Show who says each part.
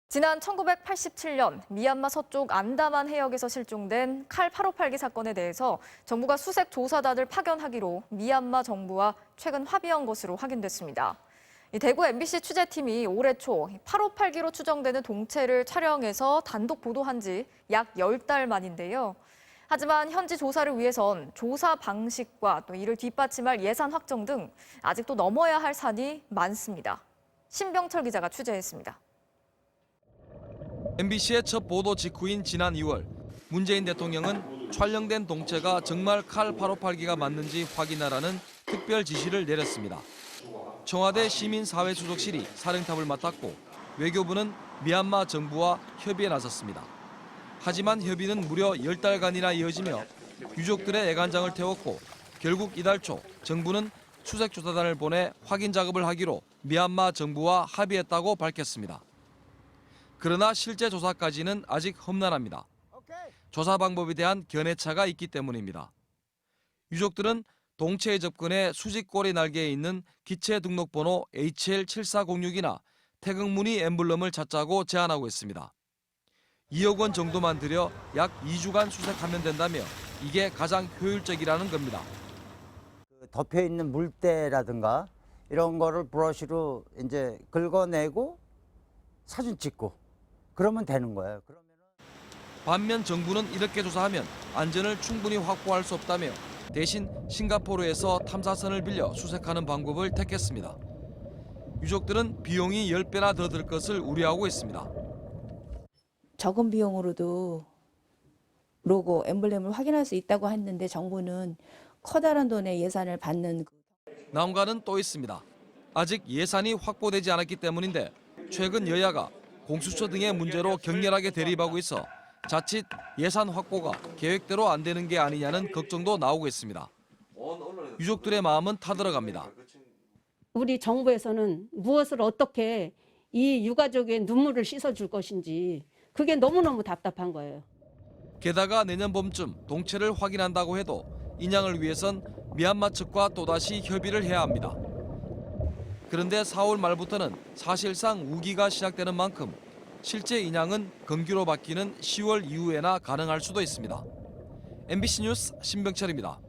Speaker 1: 지난 1987년 미얀마 서쪽 안다만 해역에서 실종된 칼 858기 사건에 대해서 정부가 수색 조사단을 파견하기로 미얀마 정부와 최근 합의한 것으로 확인됐습니다. 대구 MBC 취재팀이 올해 초 858기로 추정되는 동체를 촬영해서 단독 보도한 지 약 10달 만인데요. 하지만 현지 조사를 위해선 조사 방식과 또 이를 뒷받침할 예산 확정 등 아직도 넘어야 할 산이 많습니다. 신병철 기자가 취재했습니다.
Speaker 2: MBC의 첫 보도 직후인 지난 2월, 문재인 대통령은 촬영된 동체가 정말 칼 858기가 맞는지 확인하라는 특별 지시를 내렸습니다. 청와대 시민사회수석실이 사령탑을 맡았고 외교부는 미얀마 정부와 협의에 나섰습니다. 하지만 협의는 무려 10달간이나 이어지며 유족들의 애간장을 태웠고 결국 이달 초 정부는 수색조사단을 보내 확인 작업을 하기로 미얀마 정부와 합의했다고 밝혔습니다. 그러나 실제 조사까지는 아직 험난합니다. 조사 방법에 대한 견해차가 있기 때문입니다. 유족들은 동체에 접근해 수직꼬리 날개에 있는 기체 등록번호 HL7406이나 태극무늬 엠블럼을 찾자고 제안하고 있습니다. 2억 원 정도만 들여 약 2주간 수색하면 된다며 이게 가장 효율적이라는 겁니다.
Speaker 3: 덮여 있는 물때라든가 이런 거를 브러쉬로 이제 긁어내고 사진 찍고 그러면 되는 거예요.
Speaker 2: 반면 정부는 이렇게 조사하면 안전을 충분히 확보할 수 없다며 대신 싱가포르에서 탐사선을 빌려 수색하는 방법을 택했습니다. 유족들은 비용이 10배나 더 들 것을 우려하고 있습니다.
Speaker 4: 적은 비용으로도 로고, 엠블렘을 확인할 수 있다고 했는데 정부는 커다란 돈의 예산을 받는
Speaker 2: 난관은 또 있습니다. 아직 예산이 확보되지 않았기 때문인데 최근 여야가 공수처 등의 문제로 격렬하게 대립하고 있어 자칫 예산 확보가 계획대로 안 되는 게 아니냐는 걱정도 나오고 있습니다. 유족들의 마음은 타들어갑니다.
Speaker 5: 우리 정부에서는 무엇을 어떻게 이 유가족의 눈물을 씻어줄 것인지 그게 너무너무 답답한 거예요.
Speaker 2: 게다가 내년 봄쯤 동체를 확인한다고 해도 인양을 위해선 미얀마 측과 또다시 협의를 해야 합니다. 그런데 4월 말부터는 사실상 우기가 시작되는 만큼 실제 인양은 건기로 바뀌는 10월 이후에나 가능할 수도 있습니다. MBC 뉴스 신병철입니다.